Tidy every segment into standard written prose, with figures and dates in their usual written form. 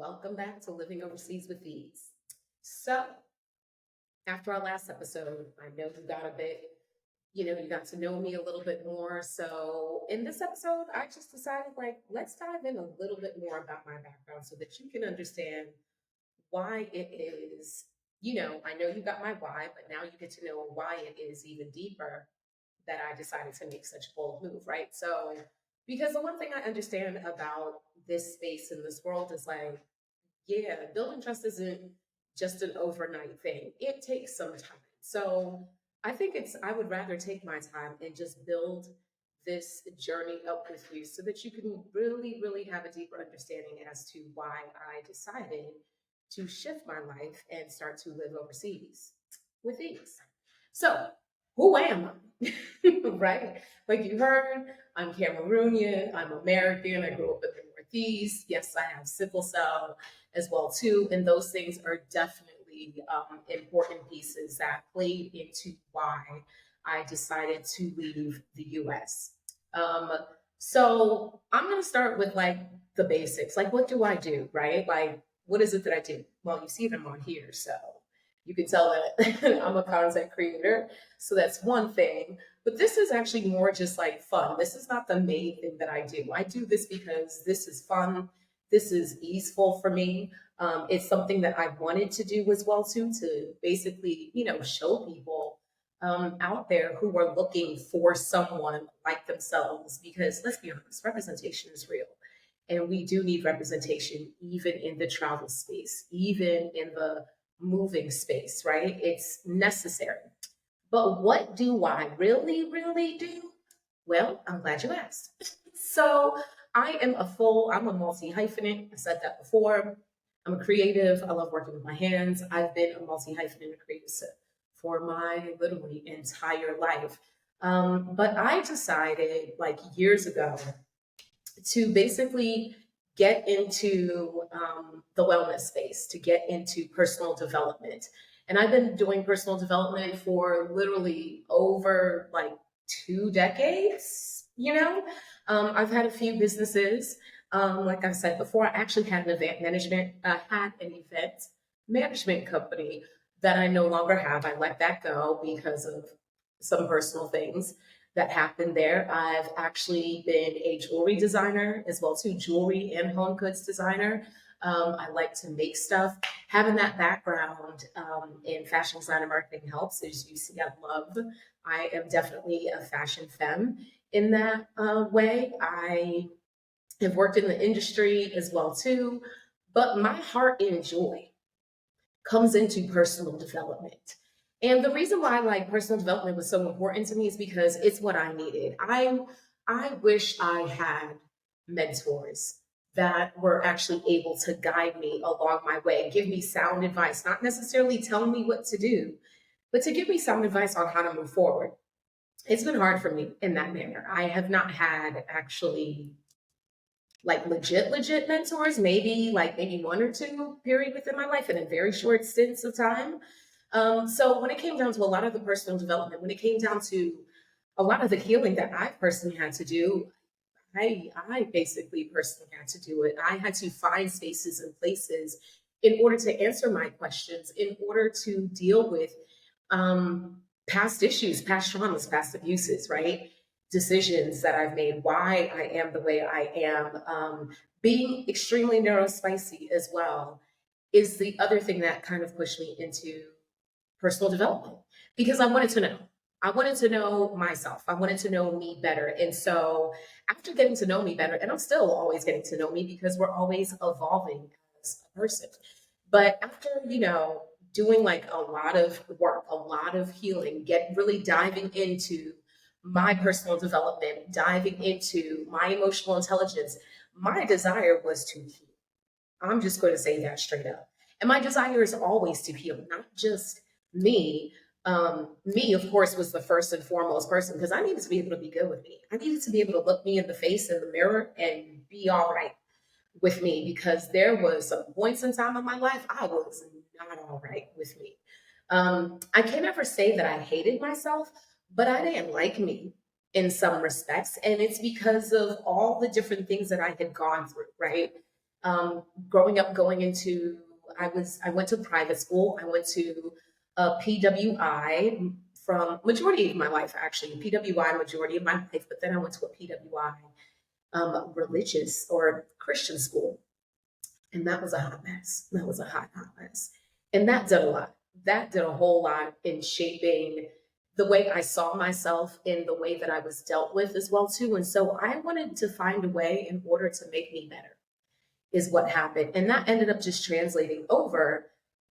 Welcome back to Living Overseas with Ease. So, after our last episode, I know you got a bit, you got to know me a little bit more. So, in this episode, I just decided, let's dive in a little bit more about my background so that you can understand why it is, I know you got my why, but now you get to know why it is even deeper that I decided to make such a bold move, right? So, because the one thing I understand about this space in this world is yeah, building trust isn't just an overnight thing. It takes some time. So I would rather take my time and just build this journey up with you so that you can really, really have a deeper understanding as to why I decided to shift my life and start to live overseas with ease. So, who am I? Right? Like you heard, I'm Cameroonian, I'm American, I grew up in the Northeast. Yes, I have sickle cell as well too, and those things are definitely important pieces that played into why I decided to leave the US. Um, so I'm going to start with the basics. Like, what do I do, right? Like, what is it that I do? Well, you see them on here, so you can tell that I'm a content creator. So that's one thing. But this is actually more just like fun. This is not the main thing that I do. I do this because this is fun. This is easeful for me. It's something that I wanted to do as well too, to basically, show people out there who are looking for someone like themselves. Because let's be honest, representation is real. And we do need representation, even in the travel space, even in the moving space, right? It's necessary. But what do I really, really do? Well, I'm glad you asked. So I'm a multi hyphenate. I said that before. I'm a creative. I love working with my hands. I've been a multi hyphenate creative for my literally entire life. But I decided years ago to basically get into the wellness space, to get into personal development. And I've been doing personal development for literally over 2 decades. I've had a few businesses. Like I said before, I actually had an event management company that I no longer have. I let that go because of some personal things that happened there. I've actually been a jewelry designer as well too, jewelry and home goods designer. I like to make stuff. Having that background in fashion design and marketing helps. As you see, I am definitely a fashion femme in that way. I have worked in the industry as well too, but my heart and joy comes into personal development. And the reason why personal development was so important to me is because it's what I needed. I wish I had mentors that were actually able to guide me along my way, give me sound advice, not necessarily tell me what to do, but to give me sound advice on how to move forward. It's been hard for me in that manner. I have not had actually legit mentors, maybe one or two period within my life in a very short stints of time. So when it came down to a lot of the personal development, when it came down to a lot of the healing that I personally had to do, I basically personally had to do it. I had to find spaces and places in order to answer my questions, in order to deal with past issues, past traumas, past abuses, right? Decisions that I've made, why I am the way I am, being extremely neurospicy as well is the other thing that kind of pushed me into personal development because I wanted to know. I wanted to know myself. I wanted to know me better. And so after getting to know me better, and I'm still always getting to know me because we're always evolving as a person. But after, doing a lot of work, a lot of healing, get really diving into my personal development, diving into my emotional intelligence, my desire was to heal. I'm just going to say that straight up. And my desire is always to heal, not just me. Me, of course, was the first and foremost person because I needed to be able to be good with me. I needed to be able to look me in the face in the mirror and be all right with me because there was some points in time in my life I was not all right with me. I can't ever say that I hated myself, but I didn't like me in some respects. And it's because of all the different things that I had gone through, right? Growing up, I went to private school. I went to PWI from majority of my life, actually. PWI majority of my life, but then I went to a PWI religious or Christian school. And that was a hot mess. That was a hot mess. And that did a lot. That did a whole lot in shaping the way I saw myself in the way that I was dealt with as well too. And so I wanted to find a way in order to make me better is what happened. And that ended up just translating over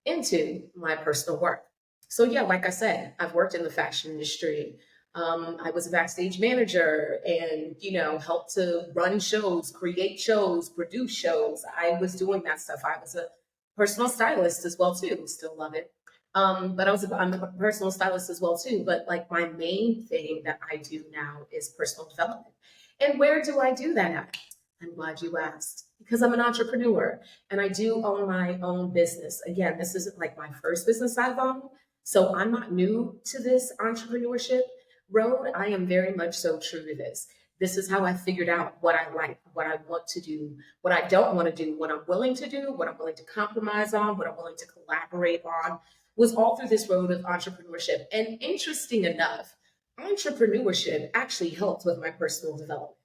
into my personal work. So yeah, like I said, I've worked in the fashion industry. I was a backstage manager and, helped to run shows, create shows, produce shows. I was doing that stuff. I was a personal stylist as well too. Still love it. But I'm a personal stylist as well too. But like my main thing that I do now is personal development. And where do I do that at? I'm glad you asked because I'm an entrepreneur and I do own my own business. Again, this isn't like my first business I've owned. So I'm not new to this entrepreneurship road. I am very much so true to this. This is how I figured out what I like, what I want to do, what I don't want to do, what I'm willing to do, what I'm willing to compromise on, what I'm willing to collaborate on, was all through this road of entrepreneurship. And interesting enough, entrepreneurship actually helped with my personal development.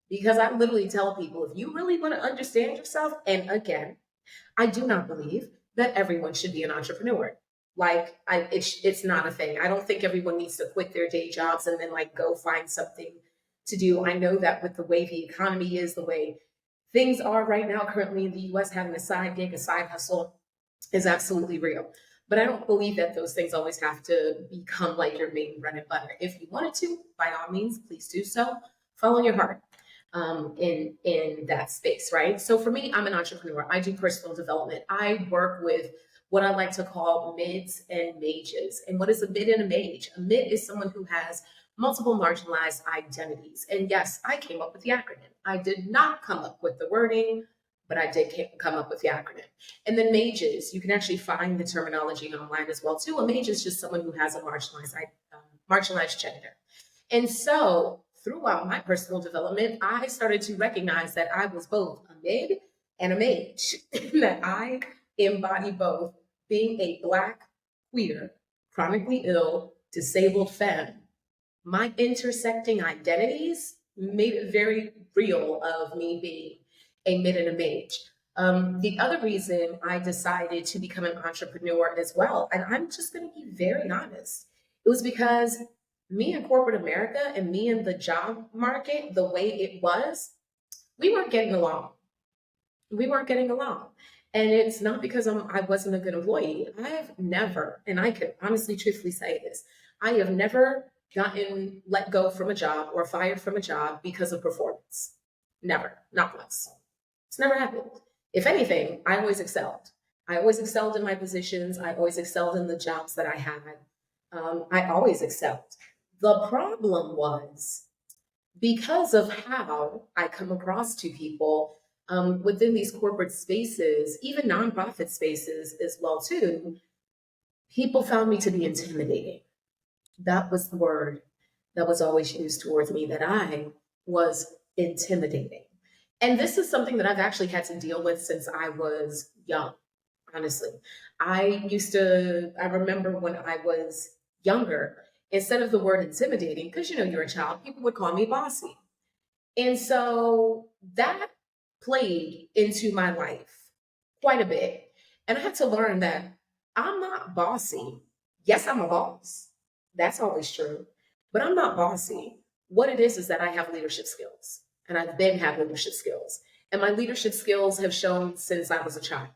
Because I literally tell people, if you really want to understand yourself, and again, I do not believe that everyone should be an entrepreneur. Like, it's not a thing. I don't think everyone needs to quit their day jobs and then like go find something to do. I know that with the way the economy is, the way things are right now, currently in the US, having a side gig, a side hustle is absolutely real. But I don't believe that those things always have to become like your main bread and butter. If you wanted to, by all means, please do so. Follow your heart in that space, right? So for me, I'm an entrepreneur. I do personal development. I work with what I like to call mids and mages. And what is a mid and a mage? A mid is someone who has multiple marginalized identities. And yes, I came up with the acronym. I did not come up with the wording, but I did come up with the acronym. And then mages, you can actually find the terminology online as well too. A mage is just someone who has a marginalized gender. And so throughout my personal development, I started to recognize that I was both a mid and a mage, that I embody both being a Black, queer, chronically ill, disabled femme. My intersecting identities made it very real of me being a mid and a mage. The other reason I decided to become an entrepreneur as well, and I'm just going to be very honest, it was because me in corporate America and me in the job market, the way it was, we weren't getting along. We weren't getting along. And it's not because I wasn't a good employee. I have never, and I can honestly, truthfully say this, I have never gotten let go from a job or fired from a job because of performance. Never, not once. It's never happened. If anything, I always excelled. I always excelled in my positions. I always excelled in the jobs that I had. I always excelled. The problem was because of how I come across to people within these corporate spaces, even nonprofit spaces as well too, people found me to be intimidating. That was the word that was always used towards me, that I was intimidating. And this is something that I've actually had to deal with since I was young, honestly. I remember when I was younger, instead of the word intimidating, because you're a child, people would call me bossy. And so that played into my life quite a bit. And I had to learn that I'm not bossy. Yes, I'm a boss. That's always true. But I'm not bossy. What it is that I have leadership skills. And I've been having leadership skills. And my leadership skills have shown since I was a child.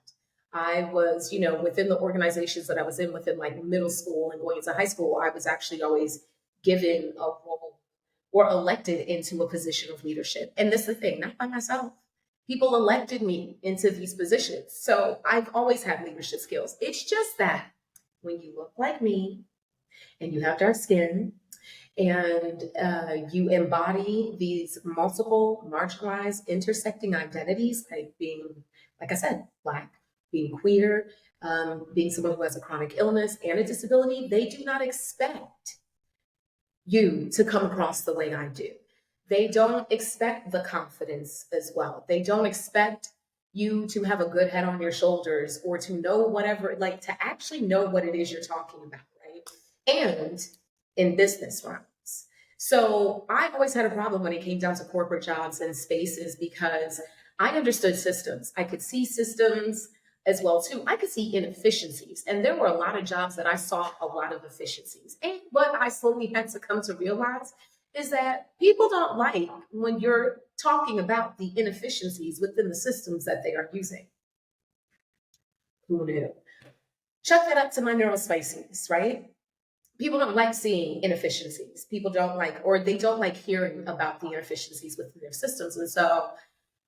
I was, within the organizations that I was in within like middle school and going into high school, I was actually always given a role or elected into a position of leadership. And this is the thing, not by myself. People elected me into these positions. So I've always had leadership skills. It's just that when you look like me and you have dark skin and you embody these multiple marginalized intersecting identities, like being, like I said, Black, being queer, being someone who has a chronic illness and a disability, they do not expect you to come across the way I do. They don't expect the confidence as well. They don't expect, you to have a good head on your shoulders or to know whatever, like to actually know what it is you're talking about, right? And in business realms. So I always had a problem when it came down to corporate jobs and spaces because I understood systems. I could see systems as well too. I could see inefficiencies, and there were a lot of jobs that I saw a lot of efficiencies. And what I slowly had to come to realize is that people don't like when you're talking about the inefficiencies within the systems that they are using. Who knew? Chuck that up to my neurospices, right? People don't like seeing inefficiencies. People don't like, or they don't like hearing about the inefficiencies within their systems. And so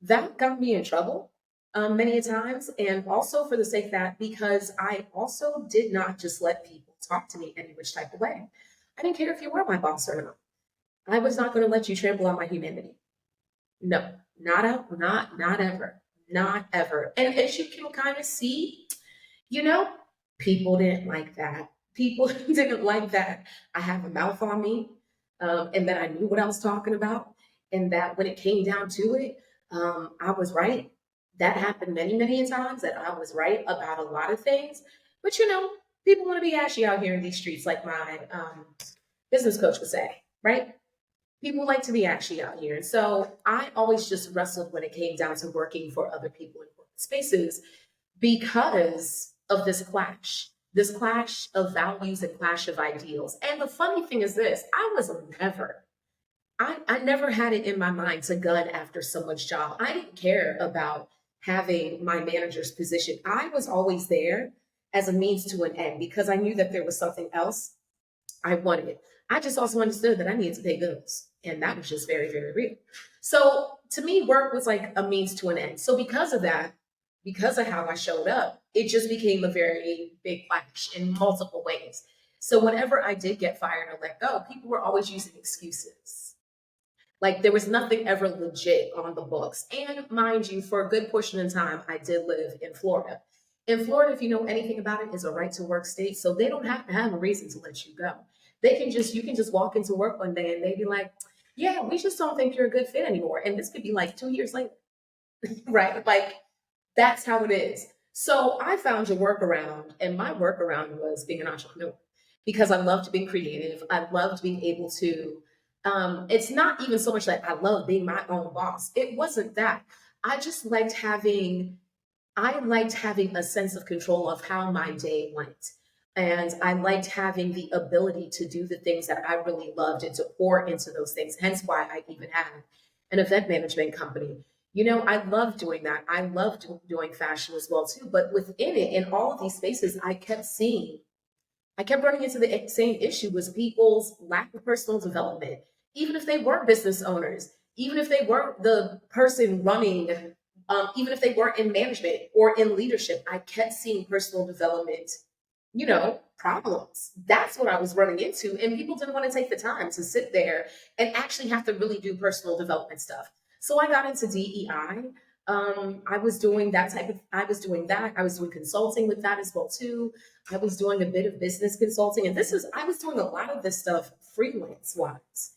that got me in trouble many times. And also for the sake that, because I also did not just let people talk to me any which type of way. I didn't care if you were my boss or not. I was not going to let you trample on my humanity. No, not ever, not ever. And as you can kind of see, you know, people didn't like that. People didn't like that. I have a mouth on me, and that I knew what I was talking about, and that when it came down to it, I was right. That happened many times that I was right about a lot of things. But people want to be ashy out here in these streets, like my business coach would say, right? People like to be ashy out here. And so I always just wrestled when it came down to working for other people in corporate spaces because of this clash of values and clash of ideals. And the funny thing is this, I never had it in my mind to gun after someone's job. I didn't care about having my manager's position. I was always there as a means to an end because I knew that there was something else I wanted. I just also understood that I needed to pay bills. And that was just very real. So to me, work was like a means to an end. So because of that, because of how I showed up, it just became a very big clash in multiple ways. So whenever I did get fired or let go, people were always using excuses. Like there was nothing ever legit on the books. And mind you, for a good portion of time, I did live in Florida. In Florida, if you know anything about it, is a right to work state. So they don't have to have a reason to let you go. You can just walk into work one day and they be like, yeah, we just don't think you're a good fit anymore. And this could be like 2 years later, right? Like that's how it is. So I found a workaround, and my workaround was being an entrepreneur because I loved being creative. I loved being able to, it's not even so much that I love being my own boss. It wasn't that. I just liked having a sense of control of how my day went. And I liked having the ability to do the things that I really loved and to pour into those things. Hence why I even have an event management company. I love doing that. I love doing fashion as well too. But within it, in all of these spaces, I kept running into the same issue was people's lack of personal development. Even if they were business owners, even if they weren't the person running, even if they weren't in management or in leadership, I kept seeing personal development, problems. That's what I was running into. And people didn't want to take the time to sit there and actually have to really do personal development stuff. So I got into DEI. I was doing I was doing that. I was doing consulting with that as well too. I was doing a bit of business consulting. And I was doing a lot of this stuff freelance wise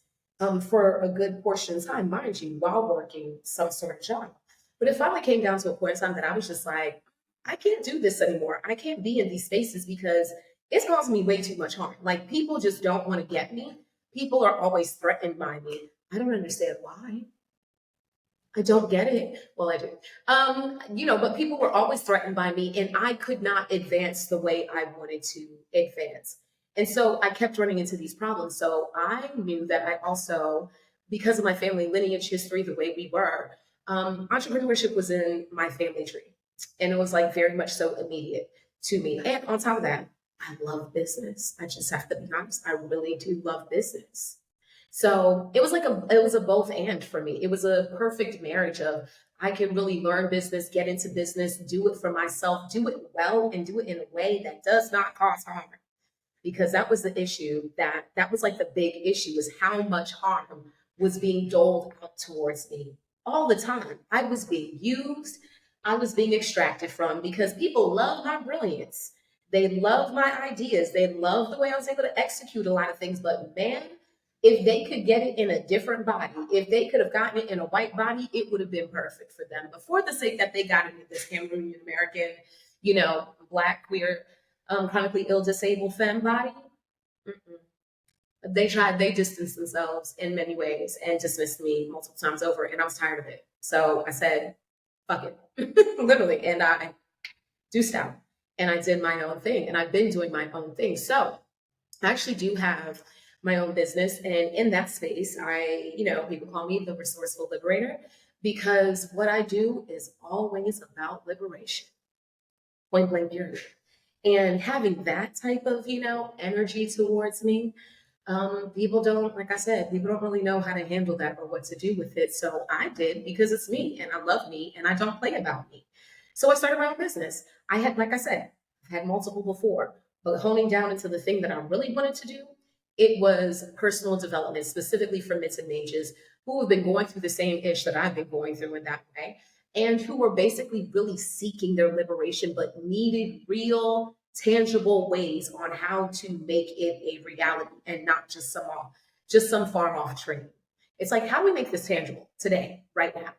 for a good portion of time, mind you, while working some sort of job. But it finally came down to a point in time that I was just like, I can't do this anymore. I can't be in these spaces because it's causing me way too much harm. Like people just don't want to get me. People are always threatened by me. I don't understand why. I don't get it. Well, I do. But people were always threatened by me and I could not advance the way I wanted to advance. And so I kept running into these problems. So I knew that I also, because of my family lineage history, the way we were, entrepreneurship was in my family tree. And it was like very much so immediate to me. And on top of that, I love business. I just have to be honest. I really do love business. So it was a both and for me. It was a perfect marriage of I can really learn business, get into business, do it for myself, do it well, and do it in a way that does not cause harm. Because that was the issue that was like the big issue is how much harm was being doled out towards me all the time. I was being used, I was being extracted from because people love my brilliance. They love my ideas. They love the way I was able to execute a lot of things. But man, If they could get it in a different body, if they could have gotten it in a white body, it would have been perfect for them. But for the sake that they got it in this Cameroonian American, Black, queer, chronically ill, disabled femme body, they distanced themselves in many ways and dismissed me multiple times over. And I was tired of it. So I said, fuck it, literally. And I deuced out and I did my own thing. And I've been doing my own thing. So I actually do have my own business. And in that space, people call me the resourceful liberator because what I do is always about liberation, point blank period. And having that type of, energy towards me, people don't, like I said, people don't really know how to handle that or what to do with it. So I did because it's me and I love me and I don't play about me. So I started my own business. I had, like I said, I've had multiple before, but honing down into the thing that I really wanted to do, it was personal development, specifically for mids and mages who have been going through the same ish that I've been going through in that way, and who were basically really seeking their liberation, but needed real tangible ways on how to make it a reality and not just some far off training. It's like, how do we make this tangible today, right now?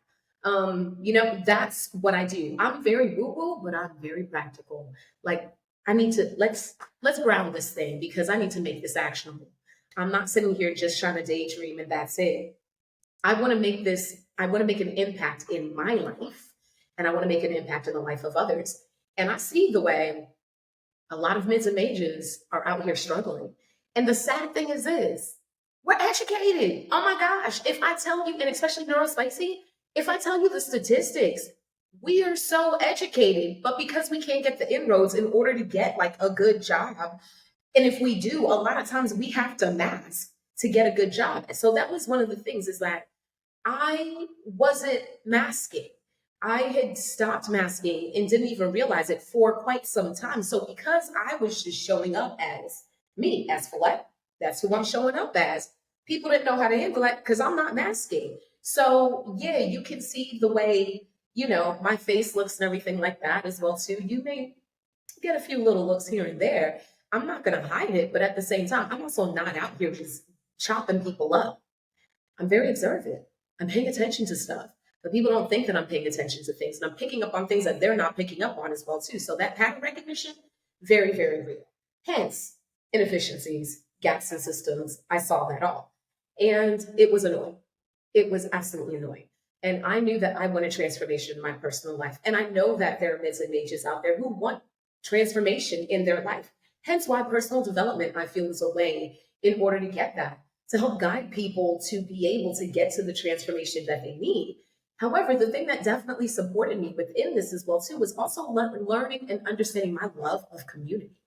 That's what I do. I'm very woo-woo, but I'm very practical. Like, I need to let's ground this thing because I need to make this actionable. I'm not sitting here just trying to daydream and that's it. I want to make an impact in my life and I want to make an impact in the life of others. And I see the way a lot of mids and mages are out here struggling. And the sad thing is this, we're educated. Oh my gosh. If I tell you, and especially neurospicy, if I tell you the statistics, we are so educated, but because we can't get the inroads in order to get like a good job. And if we do, a lot of times we have to mask to get a good job. So that was one of the things is that I wasn't masking. I had stopped masking and didn't even realize it for quite some time. So because I was just showing up as me, as Fulei, that's who I'm showing up as. People didn't know how to handle that because I'm not masking. So yeah, you can see the way, my face looks and everything like that as well too. You may get a few little looks here and there. I'm not going to hide it, but at the same time, I'm also not out here just chopping people up. I'm very observant. I'm paying attention to stuff. But people don't think that I'm paying attention to things. And I'm picking up on things that they're not picking up on as well, too. So that pattern recognition, very, very real. Hence, inefficiencies, gaps in systems. I saw that all. And it was annoying. It was absolutely annoying. And I knew that I wanted transformation in my personal life. And I know that there are mids and mages out there who want transformation in their life. Hence why personal development, I feel, is a way in order to get that, to help guide people to be able to get to the transformation that they need. However, the thing that definitely supported me within this as well too was also learning and understanding my love of community.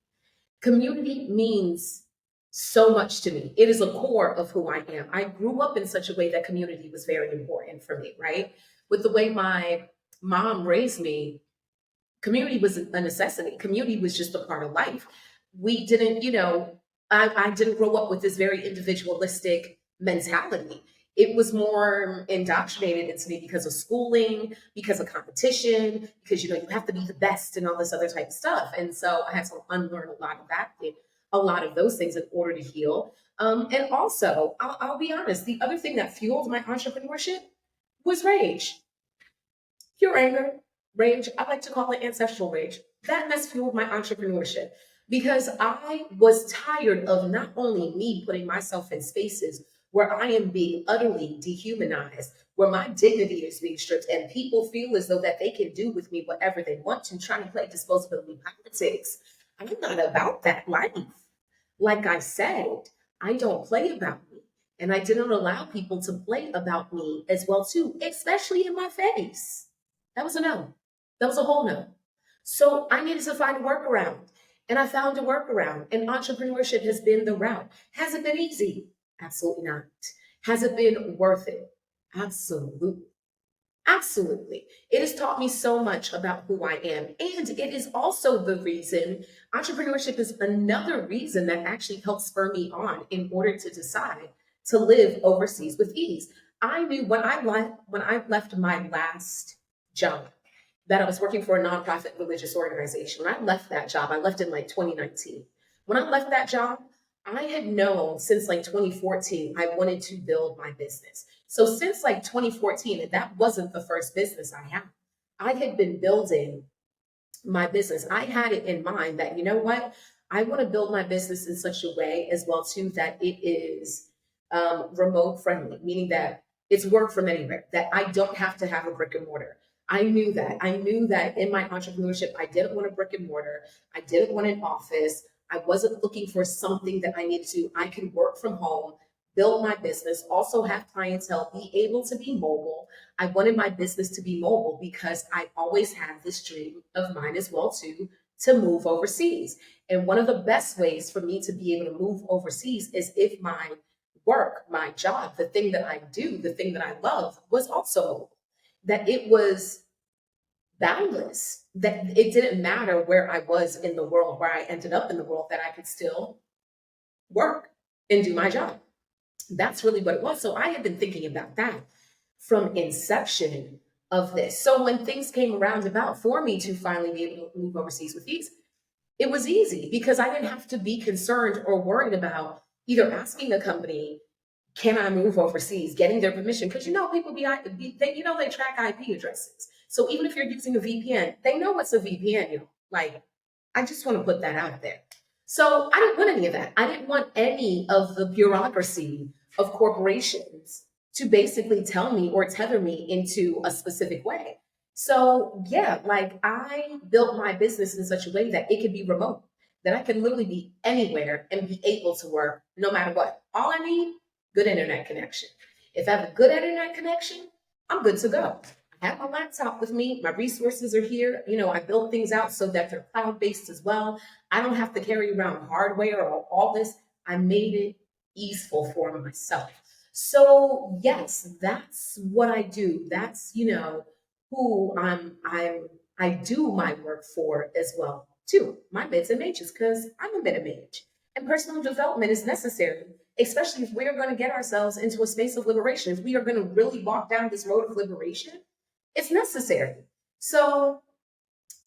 Community means so much to me. It is a core of who I am. I grew up in such a way that community was very important for me, right? With the way my mom raised me, community was a necessity. Community was just a part of life. We didn't, I didn't grow up with this very individualistic mentality. It was more indoctrinated into me because of schooling, because of competition, because you have to be the best and all this other type of stuff. And so I had to unlearn a lot of that, a lot of those things in order to heal. And also, I'll be honest, the other thing that fueled my entrepreneurship was rage, pure anger, rage. I like to call it ancestral rage. That mess fueled my entrepreneurship because I was tired of not only me putting myself in spaces where I am being utterly dehumanized, where my dignity is being stripped, and people feel as though that they can do with me whatever they want to, trying to play disposability politics. I'm not about that life. Like I said, I don't play about me. And I didn't allow people to play about me as well too, especially in my face. That was a no. That was a whole no. So I needed to find a workaround. And I found a workaround. And entrepreneurship has been the route. Has it been easy? Absolutely not. Has it been worth it? Absolutely. Absolutely. It has taught me so much about who I am. And it is also the reason, entrepreneurship is another reason that actually helped spur me on in order to decide to live overseas with ease. I knew when I left my last job, that I was working for a nonprofit religious organization. When I left that job, I left in like 2019. When I left that job, I had known since like 2014, I wanted to build my business. So since like 2014, and that wasn't the first business I had been building my business. I had it in mind that, you know what, I want to build my business in such a way as well too that it is remote friendly, meaning that it's work from anywhere, that I don't have to have a brick and mortar. I knew that. I knew that in my entrepreneurship, I didn't want a brick and mortar. I didn't want an office. I wasn't looking for something that I needed to. I could work from home, build my business, also have clientele, be able to be mobile. I wanted my business to be mobile because I always had this dream of mine as well too to move overseas. And one of the best ways for me to be able to move overseas is if my work, my job, the thing that I do, the thing that I love was also mobile. That it was boundless, that it didn't matter where I was in the world, where I ended up in the world, that I could still work and do my job. That's really what it was. So I had been thinking about that from inception of this. So when things came around about for me to finally be able to move overseas with ease, it was easy because I didn't have to be concerned or worried about either asking a company, can I move overseas, getting their permission? Because people they track IP addresses. So even if you're using a VPN, they know what's a VPN. Like, I just want to put that out there. So I didn't want any of that. I didn't want any of the bureaucracy of corporations to basically tell me or tether me into a specific way. So yeah, like I built my business in such a way that it could be remote, that I can literally be anywhere and be able to work no matter what. All I need, good internet connection. If I have a good internet connection, I'm good to go. I have my laptop with me. My resources are here. I built things out so that they're cloud based as well. I don't have to carry around hardware or all this. I made it easeful for myself. So yes, that's what I do. That's who I do my work for as well too. My mids and mages, because I'm a mid and mage, and personal development is necessary, especially if we are going to get ourselves into a space of liberation. If we are going to really walk down this road of liberation, it's necessary. So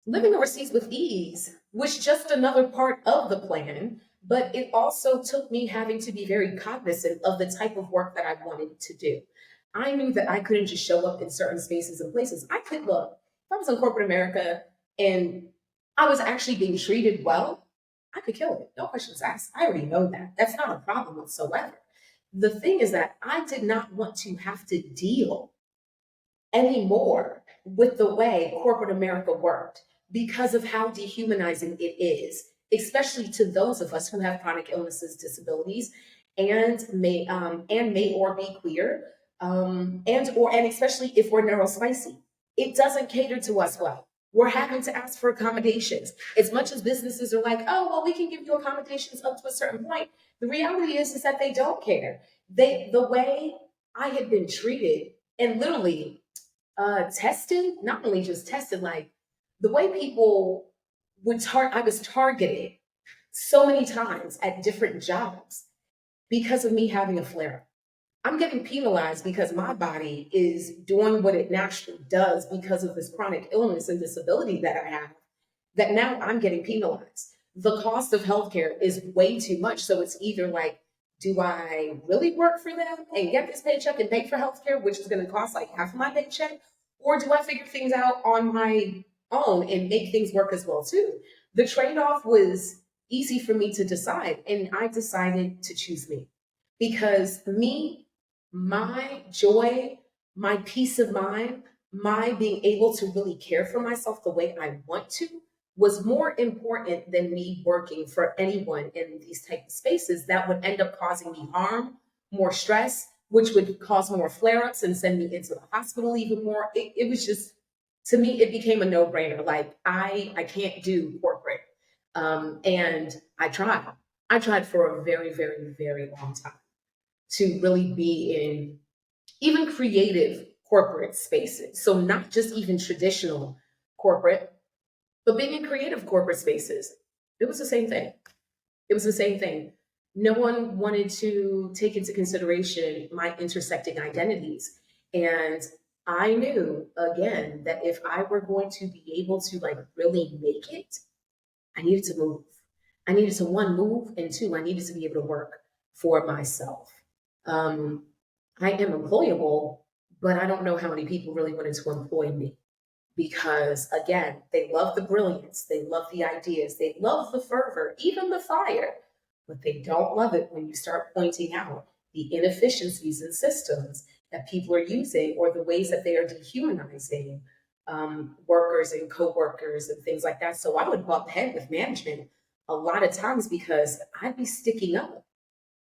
living overseas with ease was just another part of the plan, but it also took me having to be very cognizant of the type of work that I wanted to do. I knew that I couldn't just show up in certain spaces and places. I could look, if I was in corporate America and I was actually being treated well, I could kill it. No questions asked. I already know that. That's not a problem whatsoever. The thing is that I did not want to have to deal anymore with the way corporate America worked because of how dehumanizing it is, especially to those of us who have chronic illnesses, disabilities, and may or be queer, and especially if we're neurospicy. It doesn't cater to us well. We're having to ask for accommodations. As much as businesses are like, oh, well, we can give you accommodations up to a certain point. The reality is that they don't care. The way I had been treated and literally tested, not only just tested, like the way people I was targeted so many times at different jobs because of me having a flare up. I'm getting penalized because my body is doing what it naturally does because of this chronic illness and disability that I have, that now I'm getting penalized. The cost of healthcare is way too much. So it's either like, do I really work for them and get this paycheck and pay for healthcare, which is going to cost like half of my paycheck? Or do I figure things out on my own and make things work as well too? The trade-off was easy for me to decide, and I decided to choose me because me, my joy, my peace of mind, my being able to really care for myself the way I want to was more important than me working for anyone in these type of spaces that would end up causing me harm, more stress, which would cause more flare-ups and send me into the hospital even more. It was just, to me, it became a no-brainer. Like I can't do corporate. And I tried. I tried for a very, very, very long time to really be in even creative corporate spaces. So not just even traditional corporate, but being in creative corporate spaces. It was the same thing. It was the same thing. No one wanted to take into consideration my intersecting identities. And I knew again that if I were going to be able to like really make it, I needed to move. I needed to one, move, and two, I needed to be able to work for myself. Um, I am employable, but I don't know how many people really wanted to employ me because, again, they love the brilliance, they love the ideas, they love the fervor, even the fire, but they don't love it when you start pointing out the inefficiencies in systems that people are using or the ways that they are dehumanizing workers and co-workers and things like that. So I would bump head with management a lot of times because I'd be sticking up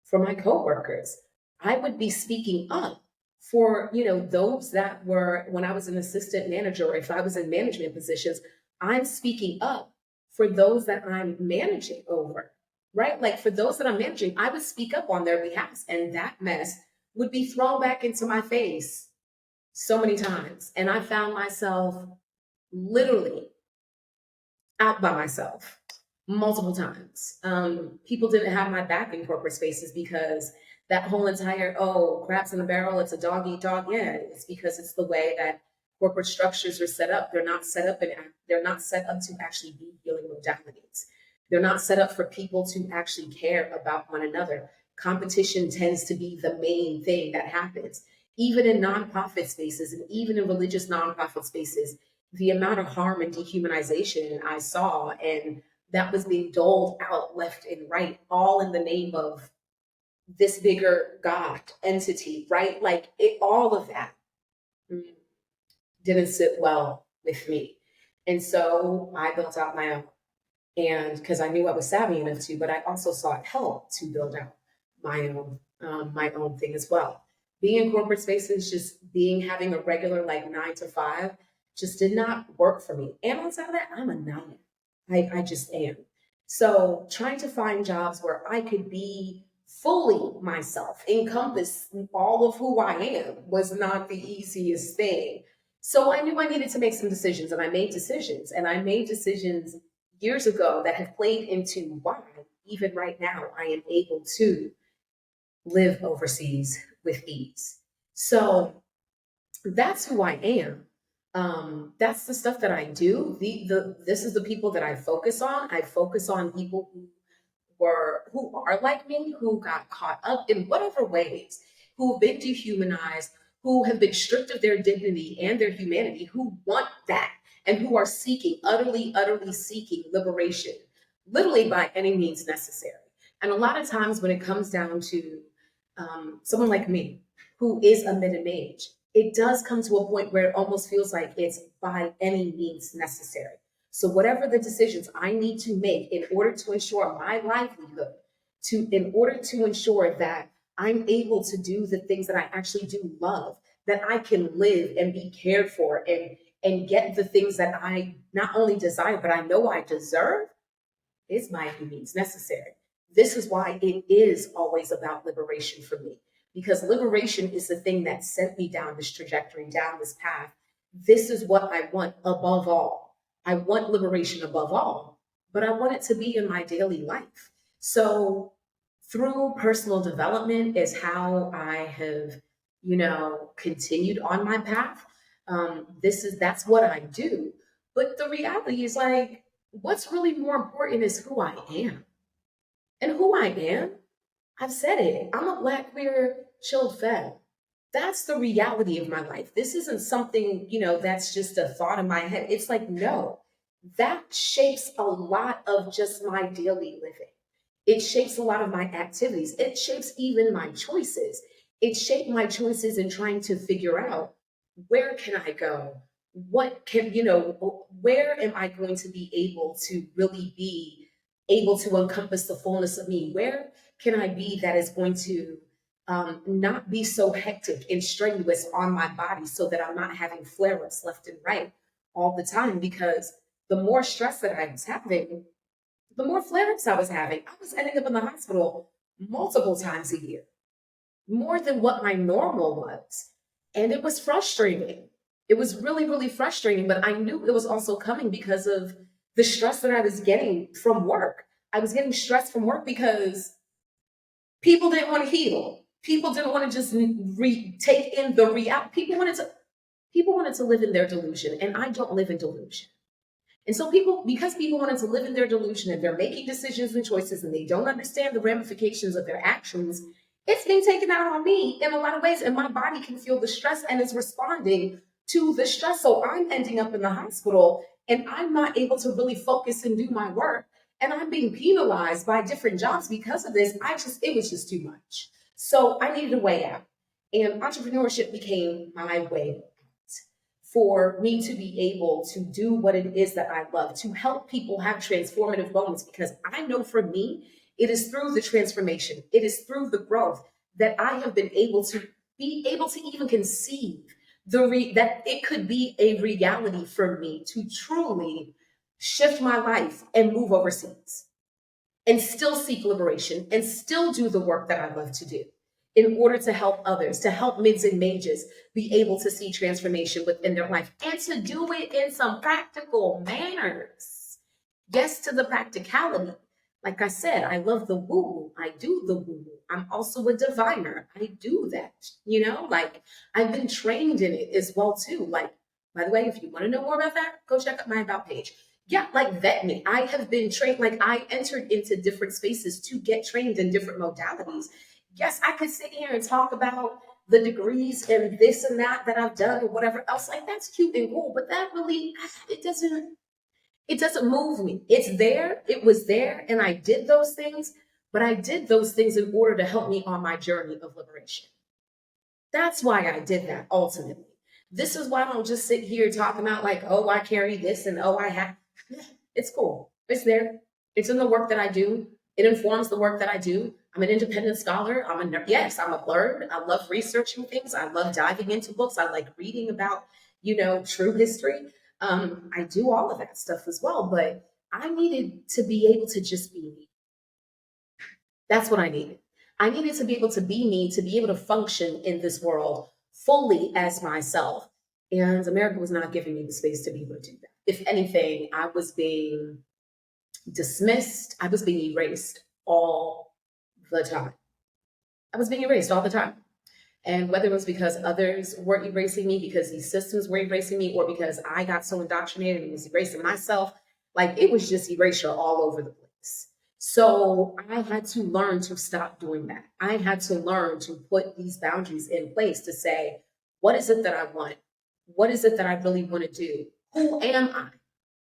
for my coworkers. I would be speaking up for, those that were when I was an assistant manager or if I was in management positions, I'm speaking up for those that I'm managing over, right? Like for those that I'm managing, I would speak up on their behalf and that mess would be thrown back into my face so many times. And I found myself literally out by myself multiple times. People didn't have my back in corporate spaces because that whole entire, oh, crabs in a barrel, it's a dog eat dog. Yeah, it's because it's the way that corporate structures are set up. They're not set up to actually be healing modalities. They're not set up for people to actually care about one another. Competition tends to be the main thing that happens. Even in nonprofit spaces and even in religious nonprofit spaces, the amount of harm and dehumanization I saw, and that was being doled out left and right, all in the name of this bigger God entity, right? Like all of that didn't sit well with me. And so I built out my own. And because I knew I was savvy enough to, but I also sought help to build out my own thing as well. Being in corporate spaces, just having a regular like 9 to 5, just did not work for me. And on top of that, I'm a nomad. I just am. So trying to find jobs where I could be fully myself, encompass all of who I am, was not the easiest thing. So I knew I needed to make some decisions, and I made decisions, years ago that have played into why, even right now, I am able to live overseas with ease. So that's who I am. That's the stuff that I do. This is the people that I focus on. I focus on people who are like me, who got caught up in whatever ways, who've been dehumanized, who have been stripped of their dignity and their humanity, who want that and who are seeking, utterly seeking liberation, literally by any means necessary. And a lot of times when it comes down to someone like me, who is a middle age, it does come to a point where it almost feels like it's by any means necessary. So whatever the decisions I need to make in order to ensure my livelihood, in order to ensure that I'm able to do the things that I actually do love, that I can live and be cared for and get the things that I not only desire, but I know I deserve, is by any means necessary. This is why it is always about liberation for me, because liberation is the thing that sent me down this trajectory, down this path. This is what I want above all. I want liberation above all, but I want it to be in my daily life. So through personal development is how I have, continued on my path. That's what I do. But the reality is like, what's really more important is who I am. And who I am, I've said it. I'm a Black queer chilled femme. That's the reality of my life. This isn't something, that's just a thought in my head. It's like, no, that shapes a lot of just my daily living. It shapes a lot of my activities. It shapes even my choices. It shaped my choices in trying to figure out, where can I go? Where am I going to be able to really be able to encompass the fullness of me? Where can I be that is going to not be so hectic and strenuous on my body so that I'm not having flare ups left and right all the time? Because the more stress that I was having, the more flare ups I was having. I was ending up in the hospital multiple times a year, more than what my normal was. And it was frustrating. It was really, really frustrating, but I knew it was also coming because of the stress that I was getting from work. I was getting stressed from work because people didn't want to heal. People didn't want to just take in the reality. People wanted to live in their delusion, and I don't live in delusion. And so because people wanted to live in their delusion and they're making decisions and choices and they don't understand the ramifications of their actions, it's being taken out on me in a lot of ways. And my body can feel the stress and is responding to the stress. So I'm ending up in the hospital and I'm not able to really focus and do my work. And I'm being penalized by different jobs because of this. It was just too much. So I needed a way out. And entrepreneurship became my way for me to be able to do what it is that I love, to help people have transformative moments, because I know for me, it is through the transformation, it is through the growth that I have been able to even conceive that it could be a reality for me to truly shift my life and move overseas and still seek liberation and still do the work that I love to do in order to help others, to help mids and mages be able to see transformation within their life and to do it in some practical manners. Yes, to the practicality. Like I said, I love the woo. I do the woo. I'm also a diviner. I do that. Like I've been trained in it as well too. Like, by the way, if you want to know more about that, go check out my about page. Yeah, like vet me. I have been trained, like I entered into different spaces to get trained in different modalities. Yes, I could sit here and talk about the degrees and this and that I've done or whatever else. Like that's cute and cool, but that really, it doesn't move me. It's there, it was there, and I did those things, but I did those things in order to help me on my journey of liberation. That's why I did that ultimately. This is why I don't just sit here talking about like, oh, I carry this and oh, I have. It's cool. It's there. It's in the work that I do. It informs the work that I do. I'm an independent scholar. I'm a nerd. I love researching things. I love diving into books. I like reading about, true history. I do all of that stuff as well. But I needed to be able to just be me. That's what I needed. I needed to be able to be me, to be able to function in this world fully as myself. And America was not giving me the space to be able to do that. If anything, I was being dismissed. I was being erased all the time. I was being erased all the time. And whether it was because others were erasing me, because these systems were erasing me, or because I got so indoctrinated and was erasing myself, like it was just erasure all over the place. So I had to learn to stop doing that. I had to learn to put these boundaries in place to say, what is it that I want? What is it that I really want to do? Who am I?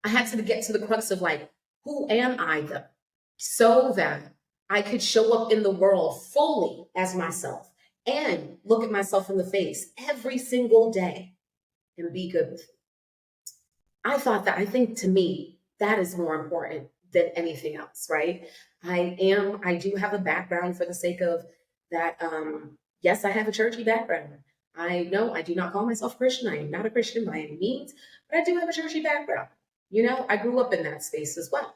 I had to get to the crux of like, who am I though? So that I could show up in the world fully as myself and look at myself in the face every single day and be good with it. I think to me, that is more important than anything else, right? I do have a background for the sake of that. Yes, I have a churchy background. I know I do not call myself Christian. I am not a Christian by any means, but I do have a churchy background. I grew up in that space as well.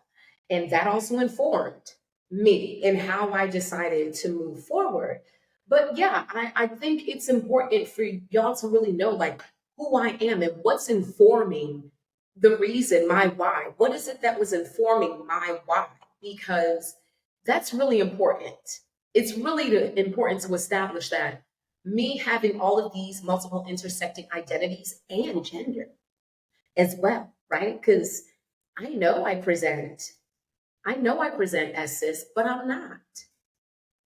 And that also informed me in how I decided to move forward. But yeah, I think it's important for y'all to really know like who I am and what's informing the reason, my why. What is it that was informing my why? Because that's really important. It's really important to establish that me having all of these multiple intersecting identities and gender as well, right? Because I know I present as cis, but I'm not.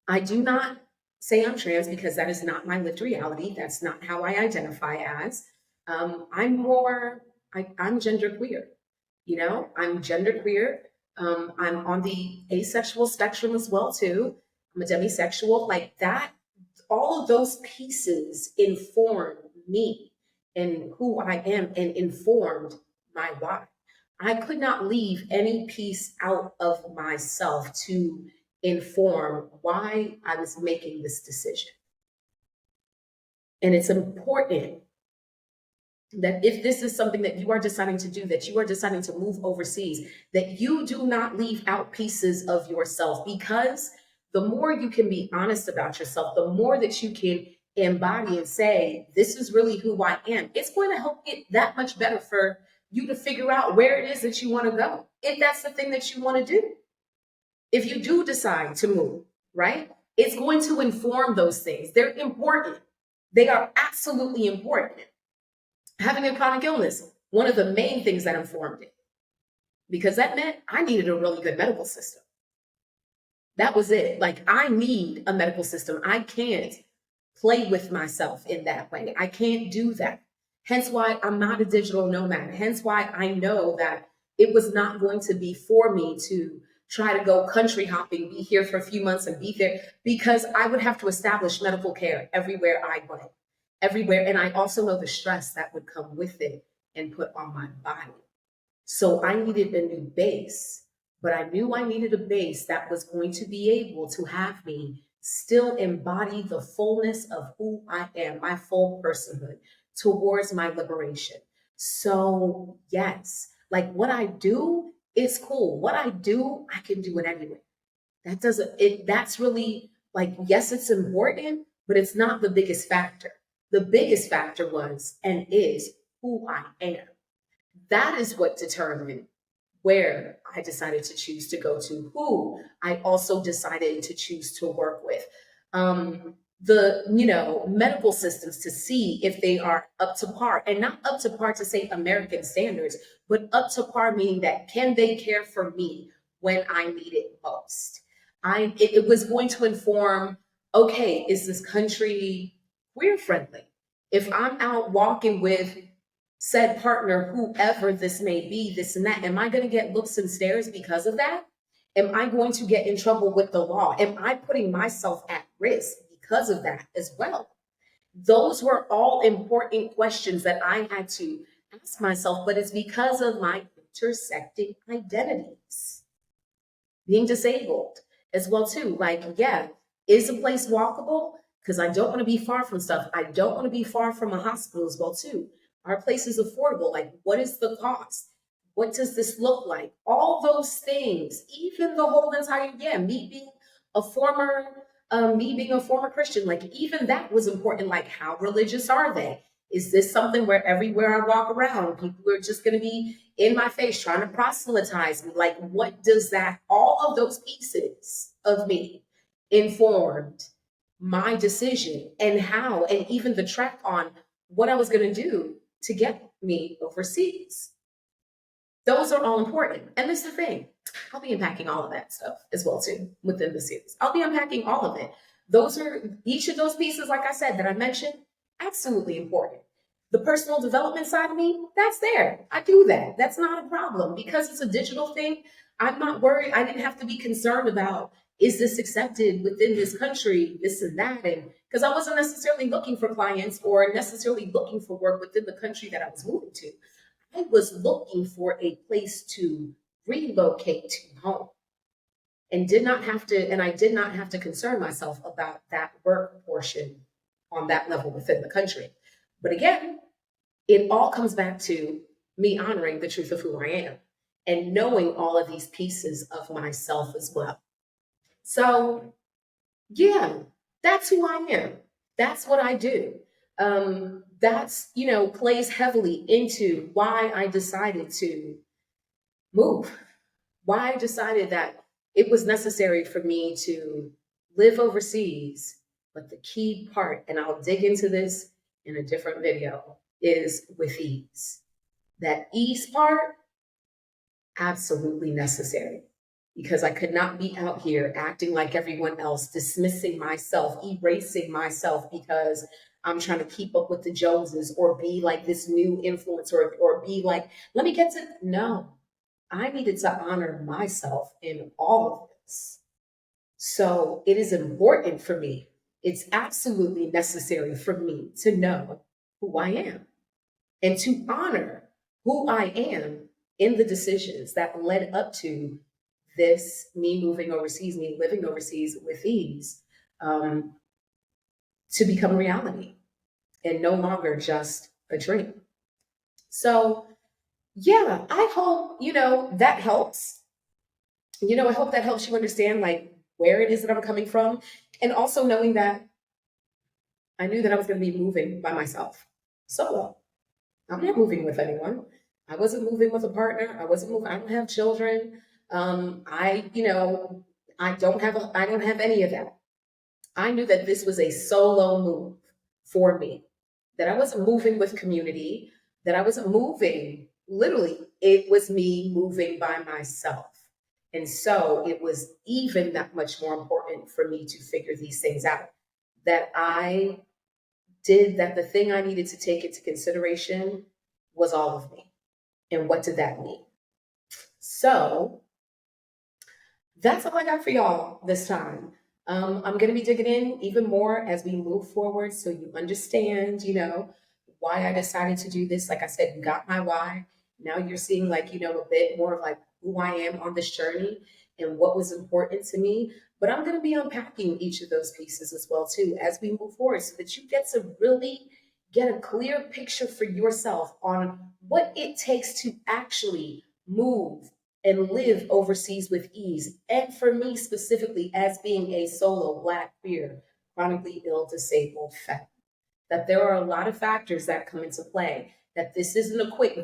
I do not say I'm trans because that is not my lived reality. That's not how I identify as. I'm genderqueer. I'm genderqueer. I'm on the asexual spectrum as well too. I'm a demisexual. Like that, all of those pieces inform me and who I am and informed my why. I could not leave any piece out of myself to inform why I was making this decision. And it's important that if this is something that you are deciding to do, that you are deciding to move overseas, that you do not leave out pieces of yourself, because the more you can be honest about yourself, the more that you can embody and say, this is really who I am, it's going to help it that much better for you to figure out where it is that you want to go. If that's the thing that you want to do, if you do decide to move, right? It's going to inform those things. They're important. They are absolutely important. Having a chronic illness, one of the main things that informed it. because that meant I needed a really good medical system. That was it. Like, I need a medical system. I can't play with myself in that way. I can't do that. Hence why I'm not a digital nomad. Hence why I know that it was not going to be for me to try to go country hopping, be here for a few months and be there, because I would have to establish medical care everywhere I went, everywhere. And I also know the stress that would come with it and put on my body. So I needed a new base, but I knew I needed a base that was going to be able to have me still embody the fullness of who I am, my full personhood towards my liberation. So, yes, like what I do is cool. What I do, I can do it anyway. That's really like, yes, it's important, but it's not the biggest factor. The biggest factor was and is who I am. That is what determined where I decided to choose to go to, who I also decided to choose to work with. The medical systems to see if they are up to par, and not up to par to say American standards, but up to par meaning that can they care for me when I need it most. It was going to inform, okay, is this country queer friendly? If I'm out walking with said partner, whoever this may be, this and that, am I going to get looks and stares because of that? Am I going to get in trouble with the law? Am I putting myself at risk because of that as well? Those were all important questions that I had to ask myself, but it's because of my intersecting identities. Being disabled as well too. Like, yeah, is a place walkable? Because I don't want to be far from stuff. I don't want to be far from a hospital as well too. Are places affordable? Like, what is the cost? What does this look like? All those things, even the whole entire, a former, me being a former Christian, like even that was important. Like, how religious are they? Is this something where everywhere I walk around, people are just going to be in my face trying to proselytize me? Like, what does that, all of those pieces of me informed my decision and how, and even the track on what I was going to do to get me overseas. Those are all important. And this is the thing, I'll be unpacking all of that stuff as well too within the series. I'll be unpacking all of it. Those are each of those pieces, like I said, that I mentioned, absolutely important. The personal development side of me, that's there. I do that. That's not a problem because it's a digital thing. I'm not worried. I didn't have to be concerned about, is this accepted within this country, this and that. And because I wasn't necessarily looking for clients or necessarily looking for work within the country that I was moving to. I was looking for a place to relocate to home and I did not have to concern myself about that work portion on that level within the country. But again, it all comes back to me honoring the truth of who I am and knowing all of these pieces of myself as well. So, yeah, that's who I am. That's what I do. That's, plays heavily into why I decided to move, why I decided that it was necessary for me to live overseas. But the key part, and I'll dig into this in a different video, is with ease. That ease part, absolutely necessary. Because I could not be out here acting like everyone else, dismissing myself, erasing myself because I'm trying to keep up with the Joneses or be like this new influencer or be like, let me get to, no, I needed to honor myself in all of this. So it is important for me. It's absolutely necessary for me to know who I am and to honor who I am in the decisions that led up to this, me moving overseas, me living overseas with ease, to become reality and no longer just a dream. So, yeah, I hope, that helps. I hope that helps you understand like where it is that I'm coming from. And also knowing that I knew that I was going to be moving by myself, solo. I'm not moving with anyone. I wasn't moving with a partner. I wasn't moving. I don't have children. I don't have any of that. I knew that this was a solo move for me, that I wasn't moving with community, that I wasn't moving literally, it was me moving by myself. And so it was even that much more important for me to figure these things out. That I did that the thing I needed to take into consideration was all of me. And what did that mean? So that's all I got for y'all this time. I'm going to be digging in even more as we move forward so you understand, why I decided to do this. Like I said, you got my why. Now you're seeing, like, a bit more of like who I am on this journey and what was important to me. But I'm going to be unpacking each of those pieces as well, too, as we move forward so that you get to really get a clear picture for yourself on what it takes to actually move and live overseas with ease. And for me specifically, as being a solo Black, queer, chronically ill, disabled femme, that there are a lot of factors that come into play. That this isn't a quick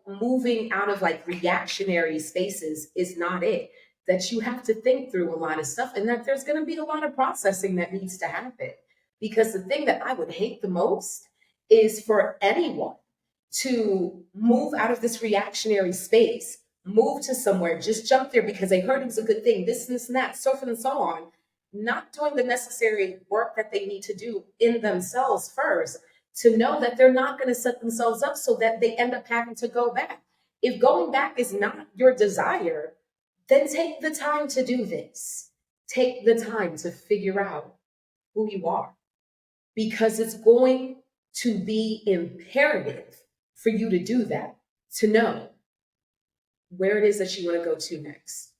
moving out of like reactionary spaces is not it. That you have to think through a lot of stuff, and that there's going to be a lot of processing that needs to happen. Because the thing that I would hate the most is for anyone to move out of this reactionary space, move to somewhere, just jump there because they heard it was a good thing, this, and that, so forth and so on, not doing the necessary work that they need to do in themselves first to know that they're not going to set themselves up so that they end up having to go back. If going back is not your desire, then take the time to do this. Take the time to figure out who you are, because it's going to be imperative for you to do that, to know where it is that you want to go to next.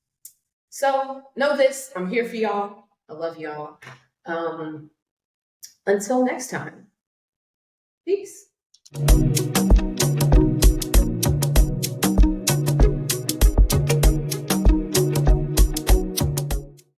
So know this, I'm here for y'all. I love y'all. Until next time, peace.